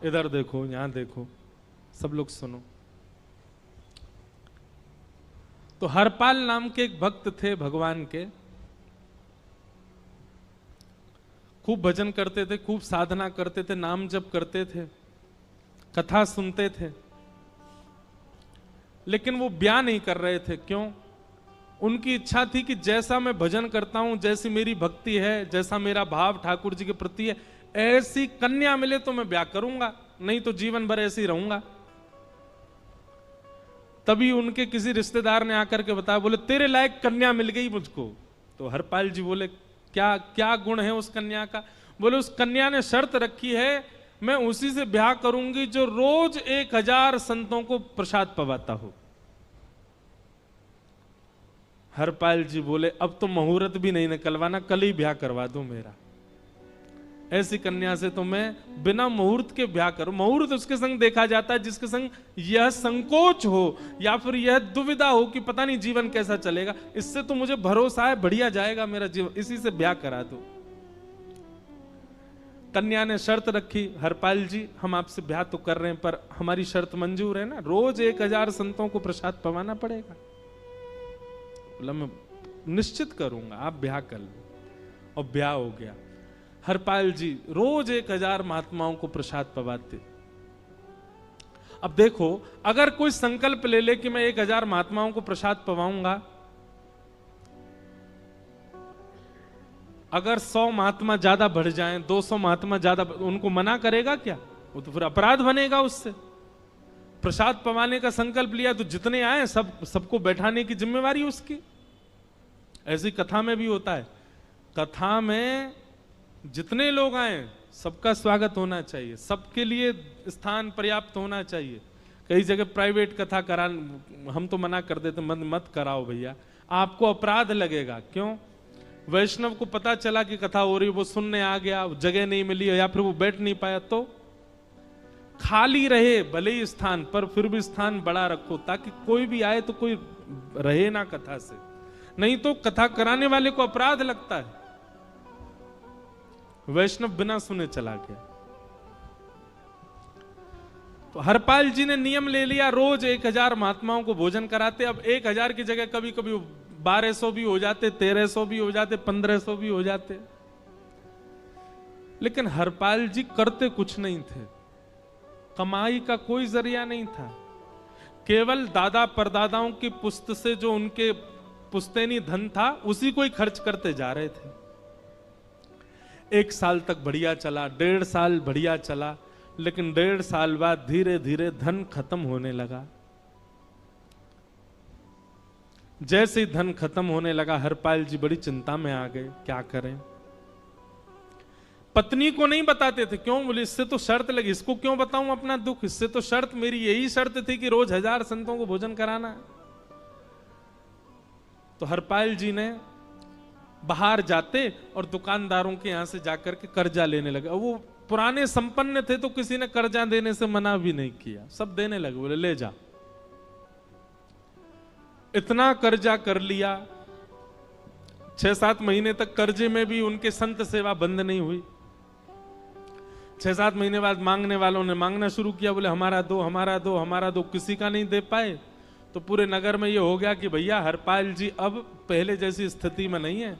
इधर देखो, यहां देखो, सब लोग सुनो। तो हरपाल नाम के एक भक्त थे भगवान के, खूब भजन करते थे, खूब साधना करते थे, नाम जप करते थे, कथा सुनते थे, लेकिन वो ब्याह नहीं कर रहे थे। क्यों? उनकी इच्छा थी कि जैसा मैं भजन करता हूं, जैसी मेरी भक्ति है, जैसा मेरा भाव ठाकुर जी के प्रति है, ऐसी कन्या मिले तो मैं ब्याह करूंगा, नहीं तो जीवन भर ऐसे ही रहूंगा। तभी उनके किसी रिश्तेदार ने आकर के बताया, बोले तेरे लायक कन्या मिल गई मुझको। तो हरपाल जी बोले, क्या क्या गुण है उस कन्या का? बोले उस कन्या ने शर्त रखी है, मैं उसी से ब्याह करूंगी जो रोज 1000 संतों को प्रसाद पवाता हो। हरपाल जी बोले, अब तो मुहूर्त भी नहीं निकलवाना, कल ही ब्याह करवा दो मेरा। ऐसी कन्या से तो मैं बिना मुहूर्त के ब्याह करूं। मुहूर्त उसके संग देखा जाता है जिसके संग यह संकोच हो या फिर यह दुविधा हो कि पता नहीं जीवन कैसा चलेगा, इससे तो मुझे भरोसा है बढ़िया जाएगा मेरा जीवन, इसी से ब्याह करा दो। कन्या ने शर्त रखी, हरपाल जी हम आपसे ब्याह तो कर रहे हैं पर हमारी शर्त मंजूर है ना, रोज 1000 संतों को प्रसाद पवाना पड़ेगा। बोला मैं निश्चित करूंगा, आप ब्याह कर लो। और ब्याह हो गया। हरपाल जी रोज 1000 महात्माओं को प्रसाद पवाते। अब देखो, अगर कोई संकल्प ले ले कि मैं 1000 महात्माओं को प्रसाद पवाऊंगा, अगर 100 महात्मा ज्यादा बढ़ जाएं, 200 महात्मा ज्यादा, उनको मना करेगा क्या? वो तो फिर अपराध बनेगा उससे। प्रसाद पवाने का संकल्प लिया तो जितने आए सबको बैठाने की जिम्मेवारी उसकी। ऐसी कथा में भी होता है, कथा में जितने लोग आए सबका स्वागत होना चाहिए, सबके लिए स्थान पर्याप्त होना चाहिए। कई जगह प्राइवेट कथा करा, हम तो मना कर देते, मत कराओ भैया, आपको अपराध लगेगा। क्यों? वैष्णव को पता चला कि कथा हो रही, वो सुनने आ गया, जगह नहीं मिली या फिर वो बैठ नहीं पाया, तो खाली रहे भले ही स्थान, पर फिर भी स्थान बड़ा रखो ताकि कोई भी आए तो कोई रहे ना कथा से, नहीं तो कथा कराने वाले को अपराध लगता है। वैष्णव बिना सुने चला गया। तो हरपाल जी ने नियम ले लिया, रोज 1000 महात्माओं को भोजन कराते। अब 1000 की जगह कभी कभी 1200 भी हो जाते, 1300 भी हो जाते, 1500 भी हो जाते, लेकिन हरपाल जी करते कुछ नहीं थे। कमाई का कोई जरिया नहीं था, केवल दादा परदादाओं की पुश्त से जो उनके पुश्तैनी धन था उसी को ही खर्च करते जा रहे थे। 1 साल तक बढ़िया चला, 1.5 साल बढ़िया चला, लेकिन 1.5 साल बाद धीरे धीरे धन खत्म होने लगा। जैसे ही धन खत्म होने लगा, हरपाल जी बड़ी चिंता में आ गए, क्या करें। पत्नी को नहीं बताते थे, क्यों? बोले इससे तो शर्त लगी, इसको क्यों बताऊं अपना दुख, इससे तो शर्त मेरी यही शर्त थी कि रोज 1000 संतों को भोजन कराना। तो हरपाल जी ने बाहर जाते और दुकानदारों के यहां से जाकर के कर्जा लेने लगे। वो पुराने संपन्न थे तो किसी ने कर्जा देने से मना भी नहीं किया, सब देने लगे, बोले ले जा। इतना कर्जा कर लिया, 6-7 महीने तक कर्जे में भी उनके संत सेवा बंद नहीं हुई। 6-7 महीने बाद मांगने वालों ने मांगना शुरू किया, बोले हमारा दो, हमारा दो, हमारा दो। किसी का नहीं दे पाए तो पूरे नगर में ये हो गया कि भैया हरपाल जी अब पहले जैसी स्थिति में नहीं है,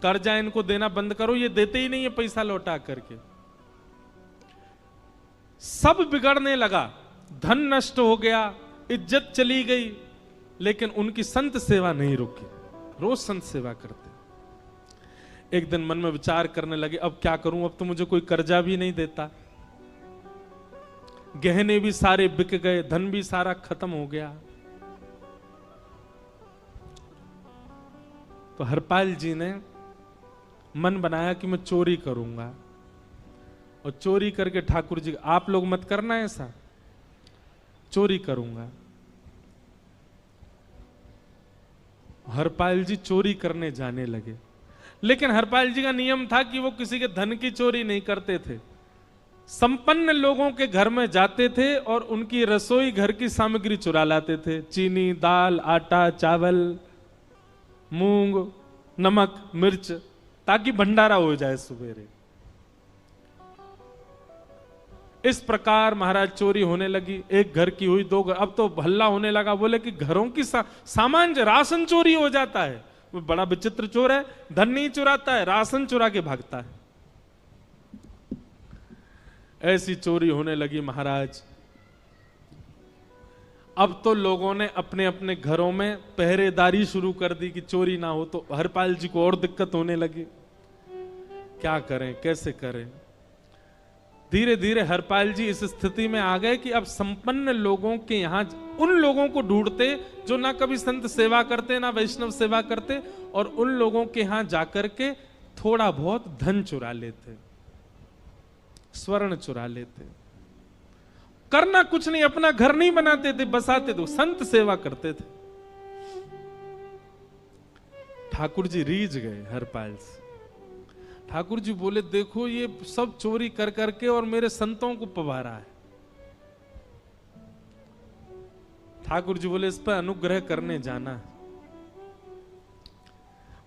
कर्जा इनको देना बंद करो, ये देते ही नहीं है पैसा लौटा करके। सब बिगड़ने लगा, धन नष्ट हो गया, इज्जत चली गई, लेकिन उनकी संत सेवा नहीं रुकी, रोज संत सेवा करते। एक दिन मन में विचार करने लगे, अब क्या करूं, अब तो मुझे कोई कर्जा भी नहीं देता, गहने भी सारे बिक गए, धन भी सारा खत्म हो गया। तो हरपाल जी ने मन बनाया कि मैं चोरी करूंगा, और चोरी करके ठाकुर जी, आप लोग मत करना ऐसा, चोरी करूंगा। हरपाल जी चोरी करने जाने लगे, लेकिन हरपाल जी का नियम था कि वो किसी के धन की चोरी नहीं करते थे। संपन्न लोगों के घर में जाते थे और उनकी रसोई घर की सामग्री चुरा लाते थे, चीनी, दाल, आटा, चावल, मूंग, नमक, मिर्च, ताकि भंडारा हो जाए सवेरे। इस प्रकार महाराज चोरी होने लगी। एक घर की हुई, 2 घर, अब तो हल्ला होने लगा। बोले कि घरों की सामान, राशन चोरी हो जाता है। वो बड़ा विचित्र चोर है, धन नहीं चुराता है, राशन चुरा के भागता है। ऐसी चोरी होने लगी महाराज। अब तो लोगों ने अपने अपने घरों में पहरेदारी शुरू कर दी कि चोरी ना हो। तो हरपाल जी को और दिक्कत होने लगी, क्या करें, कैसे करें। धीरे धीरे हरपाल जी इस स्थिति में आ गए कि अब संपन्न लोगों के यहां उन लोगों को ढूंढते जो ना कभी संत सेवा करते ना वैष्णव सेवा करते, और उन लोगों के यहां जाकर के थोड़ा बहुत धन चुरा लेते, स्वर्ण चुरा लेते। करना कुछ नहीं, अपना घर नहीं बनाते थे, बसाते थे, संत सेवा करते थे। ठाकुर जी रीझ गए हरपाल से। ठाकुर जी बोले, देखो ये सब चोरी कर करके और मेरे संतों को पवारा है। ठाकुर जी बोले, इस पर अनुग्रह करने जाना।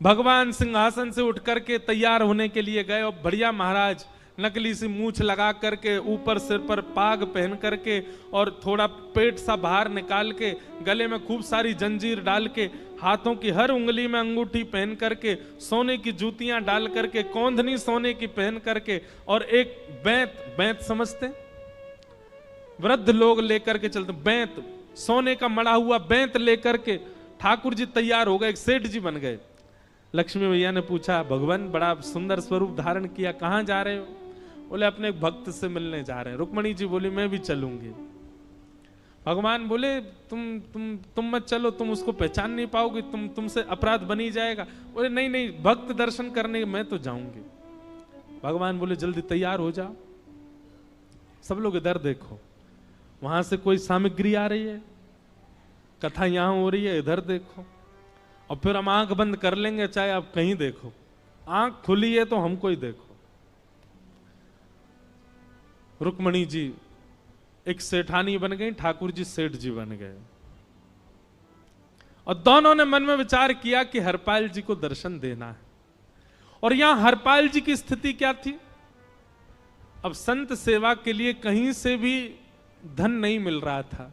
भगवान सिंहासन से उठ करके तैयार होने के लिए गए, और बढ़िया महाराज नकली सी मूछ लगा करके, ऊपर सिर पर पाग पहन करके, और थोड़ा पेट सा बाहर निकाल के, गले में खूब सारी जंजीर डाल के, हाथों की हर उंगली में अंगूठी पहन करके, सोने की जूतियां डाल करके, कौंधनी सोने की पहन करके, और एक बैंत समझते, वृद्ध लोग लेकर के चलते, बैंत, सोने का मड़ा हुआ बैंत लेकर के ठाकुर जी तैयार हो गए, एक सेठ जी बन गए। लक्ष्मी भैया ने पूछा, भगवान बड़ा सुंदर स्वरूप धारण किया, कहां जा रहे हो? बोले, अपने एक भक्त से मिलने जा रहे हैं। रुक्मणी जी बोली, मैं भी चलूंगी। भगवान बोले, तुम मत चलो, तुम उसको पहचान नहीं पाओगे, तुमसे अपराध बनी जाएगा। बोले, नहीं नहीं, भक्त दर्शन करने मैं तो जाऊंगी। भगवान बोले, जल्दी तैयार हो जाओ। सब लोग इधर देखो, वहां से कोई सामग्री आ रही है, कथा यहां हो रही है, इधर देखो, और फिर हम आंख बंद कर लेंगे, चाहे आप कहीं देखो। आंख खुली है तो हमको ही देखो। रुक्मणी जी एक सेठानी बन गई, ठाकुर जी सेठ जी बन गए, और दोनों ने मन में विचार किया कि हरपाल जी को दर्शन देना है। और यहां हरपाल जी की स्थिति क्या थी? अब संत सेवा के लिए कहीं से भी धन नहीं मिल रहा था।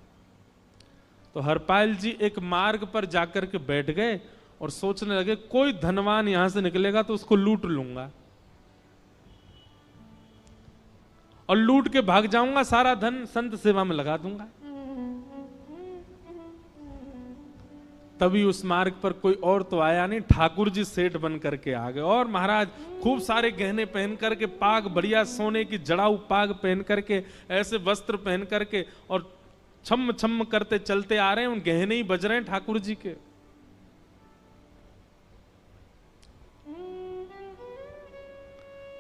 तो हरपाल जी एक मार्ग पर जाकर के बैठ गए और सोचने लगे, कोई धनवान यहां से निकलेगा तो उसको लूट लूंगा, और लूट के भाग जाऊंगा, सारा धन संत सेवा में लगा दूंगा। तभी उस मार्ग पर कोई और तो आया नहीं, ठाकुर जी सेठ बन करके आ गए। और महाराज खूब सारे गहने पहन करके, पाग बढ़िया सोने की जड़ाऊ पाग पहन करके, ऐसे वस्त्र पहन करके, और छम छम करते चलते आ रहे हैं। उन गहने ही बज रहे हैं ठाकुर जी के।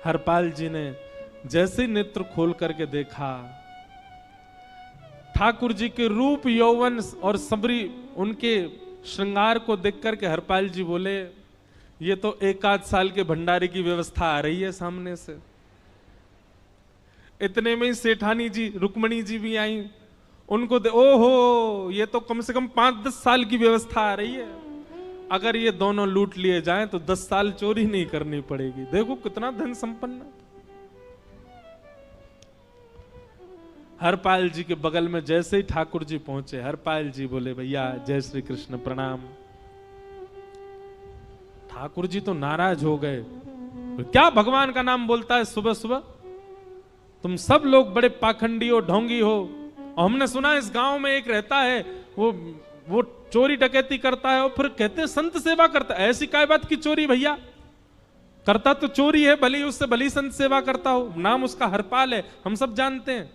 हरपाल जी ने जैसे नेत्र खोल करके देखा, ठाकुर जी के रूप यौवन और सबरी उनके श्रृंगार को देख करके हरपाल जी बोले, ये तो 1 साल के भंडारे की व्यवस्था आ रही है सामने से। इतने में ही सेठानी जी रुक्मणी जी भी आई, उनको ओहो, ये तो कम से कम 5-10 साल की व्यवस्था आ रही है। अगर ये दोनों लूट लिए जाएं तो 10 साल चोरी नहीं करनी पड़ेगी। देखो कितना धन संपन्न। हरपाल जी के बगल में जैसे ही ठाकुर जी पहुंचे, हरपाल जी बोले, भैया जय श्री कृष्ण, प्रणाम। ठाकुर जी तो नाराज हो गए, क्या भगवान का नाम बोलता है सुबह सुबह? तुम सब लोग बड़े पाखंडी हो, ढोंगी हो, और हमने सुना इस गांव में एक रहता है, वो चोरी डकैती करता है, और फिर कहते हैं संत सेवा करता है। ऐसी काय बात की चोरी भैया? करता तो चोरी है, भली उससे भली संत सेवा करता हो। नाम उसका हरपाल है, हम सब जानते हैं।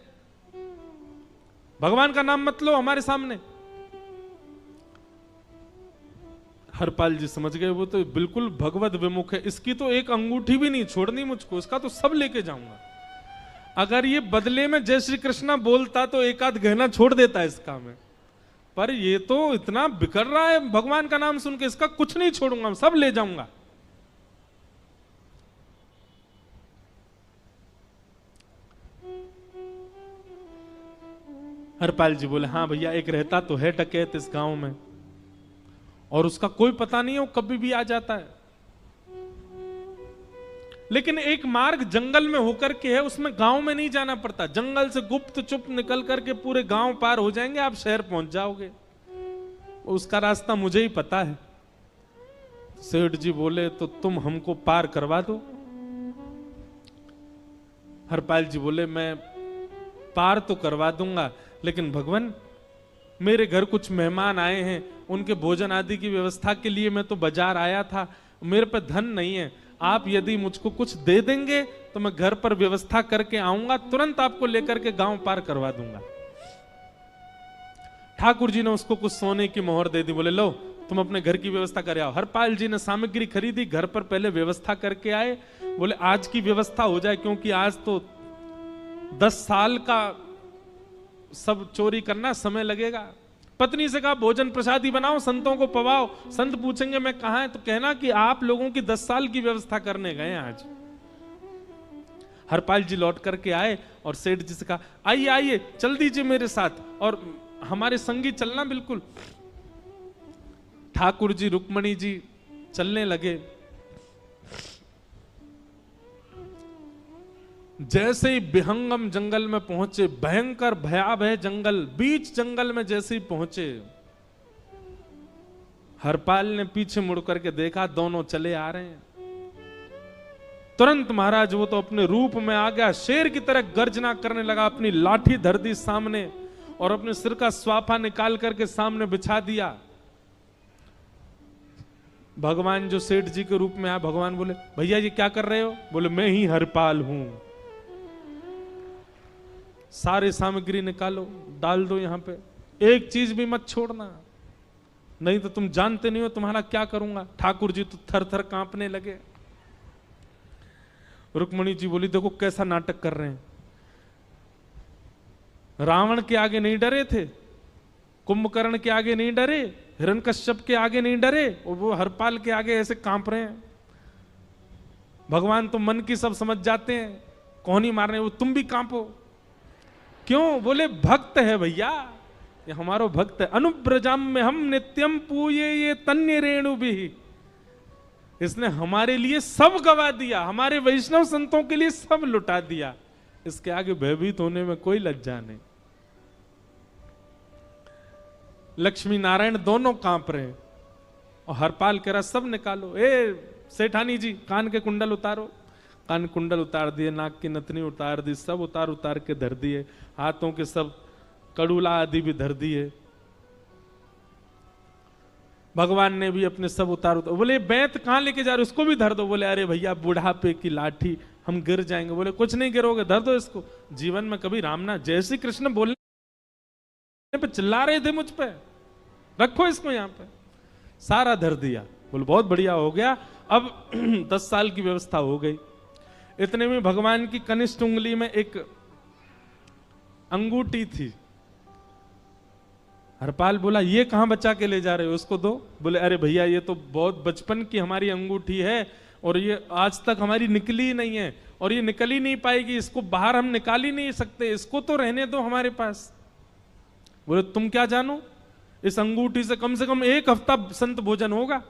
भगवान का नाम मत लो हमारे सामने। हरपाल जी समझ गए, वो तो बिल्कुल भगवत विमुख है, इसकी तो एक अंगूठी भी नहीं छोड़नी मुझको, इसका तो सब लेके जाऊंगा। अगर ये बदले में जय श्री कृष्णा बोलता तो 1 गहना छोड़ देता है इसका में, पर ये तो इतना बिखर रहा है भगवान का नाम सुन के, इसका कुछ नहीं छोड़ूंगा, सब ले जाऊंगा। हरपाल जी बोले, हाँ भैया, एक रहता तो है डकैत इस गांव में, और उसका कोई पता नहीं है, वो कभी भी आ जाता है। लेकिन एक मार्ग जंगल में होकर के है, उसमें गांव में नहीं जाना पड़ता। जंगल से गुप्त चुप निकल करके पूरे गांव पार हो जाएंगे, आप शहर पहुंच जाओगे। उसका रास्ता मुझे ही पता है। सेठ जी बोले तो तुम हमको पार करवा दो। हरपाल जी बोले मैं पार तो करवा दूंगा, लेकिन भगवान मेरे घर कुछ मेहमान आए हैं, उनके भोजन आदि की व्यवस्था के लिए मैं तो बाजार आया था, मेरे पे धन नहीं है। आप यदि मुझको कुछ दे देंगे तो मैं घर पर व्यवस्था करके आऊंगा, तुरंत आपको लेकर के गांव पार करवा दूंगा। ठाकुर जी ने उसको कुछ सोने की मोहर दे दी, बोले लो तुम अपने घर की व्यवस्था कर आओ। हरपाल जी ने सामग्री खरीदी, घर पर पहले व्यवस्था करके आए। बोले आज की व्यवस्था हो जाए, क्योंकि आज तो 10 साल का सब चोरी करना समय लगेगा। पत्नी से कहा भोजन प्रसादी बनाओ, संतों को पवाओ। संत पूछेंगे मैं कहां है, तो कहना कि आप लोगों की 10 साल की व्यवस्था करने गए आज। हरपाल जी लौट करके आए और सेठ जी से कहा आइए आइए चल दीजिए मेरे साथ और हमारे संगी चलना बिल्कुल। ठाकुर जी रुक्मणी जी चलने लगे। जैसे ही विहंगम जंगल में पहुंचे, भयंकर भयावह जंगल, बीच जंगल में जैसे ही पहुंचे, हरपाल ने पीछे मुड़ करके देखा, दोनों चले आ रहे हैं। तुरंत महाराज वो तो अपने रूप में आ गया, शेर की तरह गर्जना करने लगा, अपनी लाठी धर दी सामने और अपने सिर का स्वाफा निकाल करके सामने बिछा दिया। भगवान जो सेठ जी के रूप में आया, भगवान बोले भैया ये क्या कर रहे हो? बोले मैं ही हरपाल हूं। सारे सामग्री निकालो, डाल दो यहां पे, एक चीज भी मत छोड़ना, नहीं तो तुम जानते नहीं हो तुम्हारा क्या करूंगा। ठाकुर जी तो थर थर कांपने लगे। रुक्मणी जी बोली देखो कैसा नाटक कर रहे हैं। रावण के आगे नहीं डरे थे, कुंभकर्ण के आगे नहीं डरे, हिरण्यकश्यप के आगे नहीं डरे, और वो हरपाल के आगे ऐसे कांप रहे हैं। भगवान तो मन की सब समझ जाते हैं, कौन ही मारने, वो तुम भी कांपो क्यों? बोले भक्त है भैया, ये हमारो भक्त है। अनुब्रजम में हम नित्यम पूये ये तन्य रेणु भी, इसने हमारे लिए सब गवा दिया, हमारे वैष्णव संतों के लिए सब लुटा दिया, इसके आगे भयभीत होने में कोई लज्जा नहीं। लक्ष्मी नारायण दोनों कांप रहे हैं और हरपाल कह रहा सब निकालो। ए सेठानी जी कान के कुंडल उतारो। कान कुंडल उतार दिए, नाक की नथनी उतार दी, सब उतार उतार के धर दिए, हाथों के सब कड़ूला आदि भी धर दिए। भगवान ने भी अपने सब उतार। बोले बैंत कहां लेके जा रहे, उसको भी धर दो। बोले अरे भैया बुढ़ापे की लाठी, हम गिर जाएंगे। बोले कुछ नहीं गिरोगे, धर दो इसको। जीवन में कभी राम ना, जय श्री कृष्ण बोलने पे चिल्ला रहे थे मुझ पे, रखो इसको यहां पे। सारा धर दिया। बोले बहुत बढ़िया हो गया, अब 10 साल की व्यवस्था हो गई। इतने में भगवान की कनिष्ठ उंगली में एक अंगूठी थी। हरपाल बोला ये कहां बचा के ले जा रहे हो, उसको दो। बोले अरे भैया ये तो बहुत बचपन की हमारी अंगूठी है और ये आज तक हमारी निकली ही नहीं है और ये निकल ही नहीं पाएगी, इसको बाहर हम निकाल ही नहीं सकते, इसको तो रहने दो हमारे पास। बोले तुम क्या जानो, इस अंगूठी से कम 1 हफ्ता संत भोजन होगा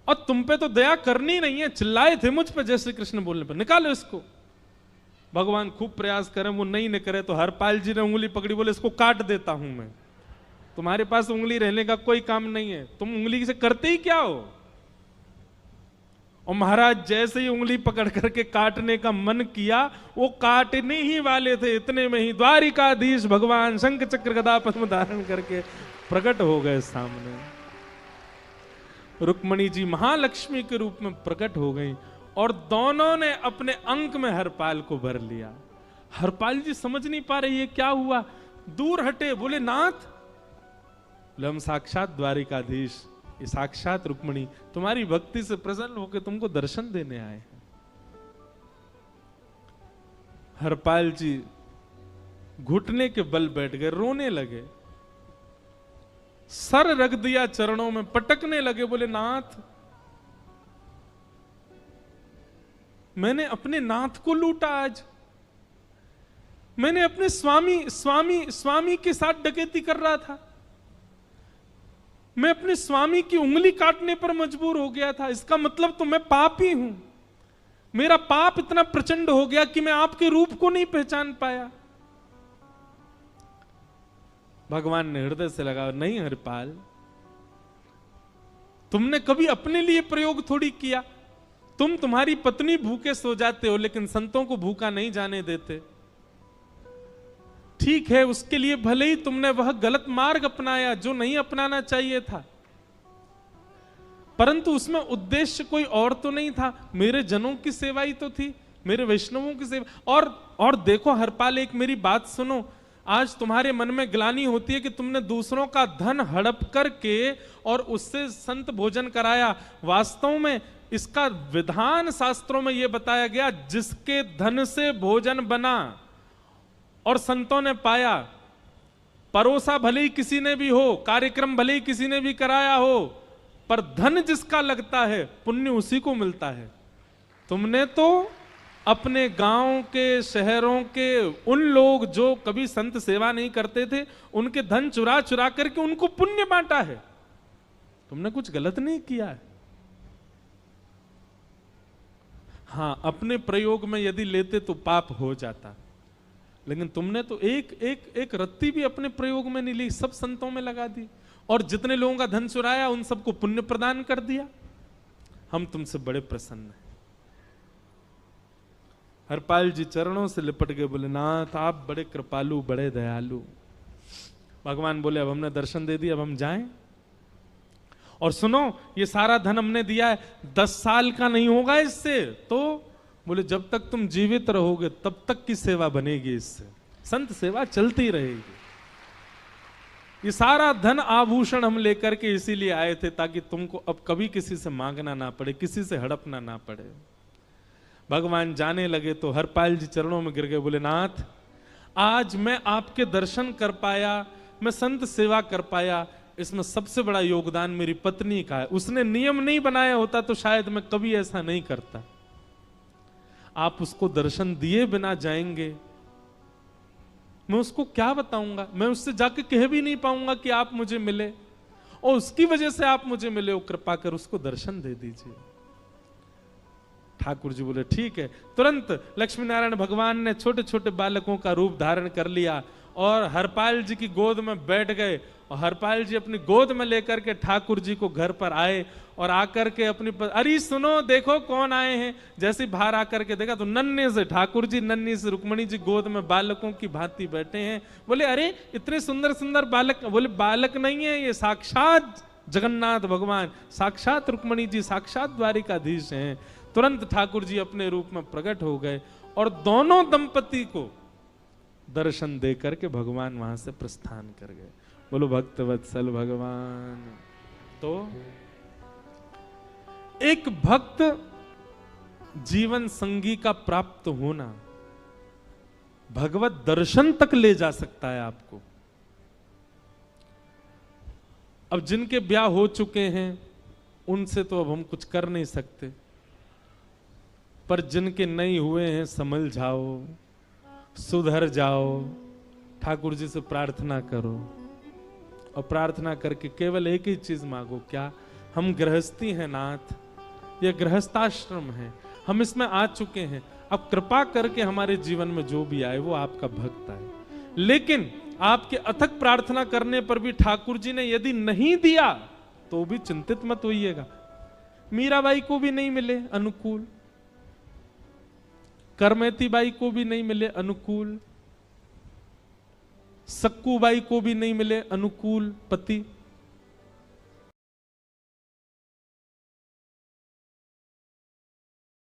और तुम पे तो दया करनी नहीं है। चिल्लाए थे मुझ पे जय श्री कृष्ण बोलने पर, निकालो इसको। भगवान खूब प्रयास करें, वो नहीं करे तो हरपाल जी ने उंगली पकड़ी। बोले इसको काट देता हूं मैं, तुम्हारे पास उंगली रहने का कोई काम नहीं है, तुम उंगली से करते ही क्या हो। और महाराज जैसे ही उंगली पकड़ करके काटने का मन किया, वो काटने ही वाले थे, इतने में ही द्वारिकाधीश भगवान शंख चक्र गदा पद्म धारण करके प्रकट हो गए सामने। रुक्मणी जी महालक्ष्मी के रूप में प्रकट हो गई और दोनों ने अपने अंक में हरपाल को भर लिया। हरपाल जी समझ नहीं पा रहे ये क्या हुआ, दूर हटे। बोले नाथ, बोले हम साक्षात द्वारिकाधीश, ये साक्षात रुक्मणी तुम्हारी भक्ति से प्रसन्न होकर तुमको दर्शन देने आए हैं। हरपाल जी घुटने के बल बैठ गए, रोने लगे, सर रख दिया चरणों में, पटकने लगे। बोले नाथ, मैंने अपने नाथ को लूटा, आज मैंने अपने स्वामी के साथ डकैती कर रहा था, मैं अपने स्वामी की उंगली काटने पर मजबूर हो गया था, इसका मतलब तो मैं पापी हूं। मेरा पाप इतना प्रचंड हो गया कि मैं आपके रूप को नहीं पहचान पाया। भगवान ने हृदय से लगा, नहीं हरिपाल, तुमने कभी अपने लिए प्रयोग थोड़ी किया। तुम्हारी पत्नी भूखे सो जाते हो, लेकिन संतों को भूखा नहीं जाने देते। ठीक है, उसके लिए भले ही तुमने वह गलत मार्ग अपनाया जो नहीं अपनाना चाहिए था, परंतु उसमें उद्देश्य कोई और तो नहीं था, मेरे जनों की सेवा ही तो थी, मेरे वैष्णवों की सेवा। और देखो हरपाल, एक मेरी बात सुनो, आज तुम्हारे मन में ग्लानि होती है कि तुमने दूसरों का धन हड़प करके और उससे संत भोजन कराया। वास्तव में इसका विधान शास्त्रों में यह बताया गया, जिसके धन से भोजन बना और संतों ने पाया, परोसा भले ही किसी ने भी हो, कार्यक्रम भले ही किसी ने भी कराया हो, पर धन जिसका लगता है पुण्य उसी को मिलता है। तुमने तो अपने गांव के, शहरों के उन लोग जो कभी संत सेवा नहीं करते थे, उनके धन चुरा चुरा करके उनको पुण्य बांटा है। तुमने कुछ गलत नहीं किया है। हां, अपने प्रयोग में यदि लेते तो पाप हो जाता, लेकिन तुमने तो एक रत्ती भी अपने प्रयोग में नहीं ली, सब संतों में लगा दी, और जितने लोगों का धन चुराया उन सबको पुण्य प्रदान कर दिया। हम तुमसे बड़े प्रसन्न हैं। हरपाल जी चरणों से लिपट गए, बोले नाथ आप बड़े कृपालु, बड़े दयालु। भगवान बोले अब हमने दर्शन दे दिया, अब हम जाएं। और सुनो, ये सारा धन हमने दिया है, 10 साल का नहीं होगा इससे। तो बोले जब तक तुम जीवित रहोगे तब तक की सेवा बनेगी, इससे संत सेवा चलती रहेगी। ये सारा धन आभूषण हम लेकर के इसीलिए आए थे ताकि तुमको अब कभी किसी से मांगना ना पड़े, किसी से हड़पना ना पड़े। भगवान जाने लगे तो हरपाल जी चरणों में गिर गए, बोले नाथ आज मैं आपके दर्शन कर पाया, मैं संत सेवा कर पाया, इसमें सबसे बड़ा योगदान मेरी पत्नी का है। उसने नियम नहीं बनाया होता तो शायद मैं कभी ऐसा नहीं करता। आप उसको दर्शन दिए बिना जाएंगे, मैं उसको क्या बताऊंगा? मैं उससे जाके कह भी नहीं पाऊंगा कि आप मुझे मिले, और उसकी वजह से आप मुझे मिले, वो कृपा कर उसको दर्शन दे दीजिए। ठाकुर जी बोले ठीक है। तुरंत लक्ष्मी नारायण भगवान ने छोटे छोटे बालकों का रूप धारण कर लिया और हरपाल जी की गोद में बैठ गए, और हरपाल जी अपनी गोद में लेकर के ठाकुर जी को घर पर आए, और आकर के अपनी अरे सुनो देखो कौन आए हैं। जैसे बाहर आकर के देखा तो नन्हे से ठाकुर जी, नन्ही से रुक्मणी जी गोद में बालकों की भांति बैठे हैं। बोले अरे इतने सुंदर सुंदर बालक। बोले बालक नहीं है, ये साक्षात जगन्नाथ भगवान, साक्षात रुक्मणी जी, साक्षात द्वारिकाधीश हैं। तुरंत ठाकुर जी अपने रूप में प्रकट हो गए और दोनों दंपति को दर्शन दे करके भगवान वहां से प्रस्थान कर गए। बोलो भक्त वत्सल भगवान। तो एक भक्त जीवन संगी का प्राप्त होना भगवत दर्शन तक ले जा सकता है आपको। अब जिनके ब्याह हो चुके हैं उनसे तो अब हम कुछ कर नहीं सकते, पर जिनके नहीं हुए हैं संभल जाओ, सुधर जाओ, ठाकुर जी से प्रार्थना करो, और प्रार्थना करके केवल एक ही चीज मांगो, क्या? हम गृहस्थी हैं नाथ, यह गृहस्थाश्रम है, हम इसमें आ चुके हैं, अब कृपा करके हमारे जीवन में जो भी आए वो आपका भक्त आए। लेकिन आपके अथक प्रार्थना करने पर भी ठाकुर जी ने यदि नहीं दिया तो भी चिंतित मत होइएगा। मीराबाई को भी नहीं मिले अनुकूल, करमेती बाई को भी नहीं मिले अनुकूल, सक्कू बाई को भी नहीं मिले अनुकूल पति,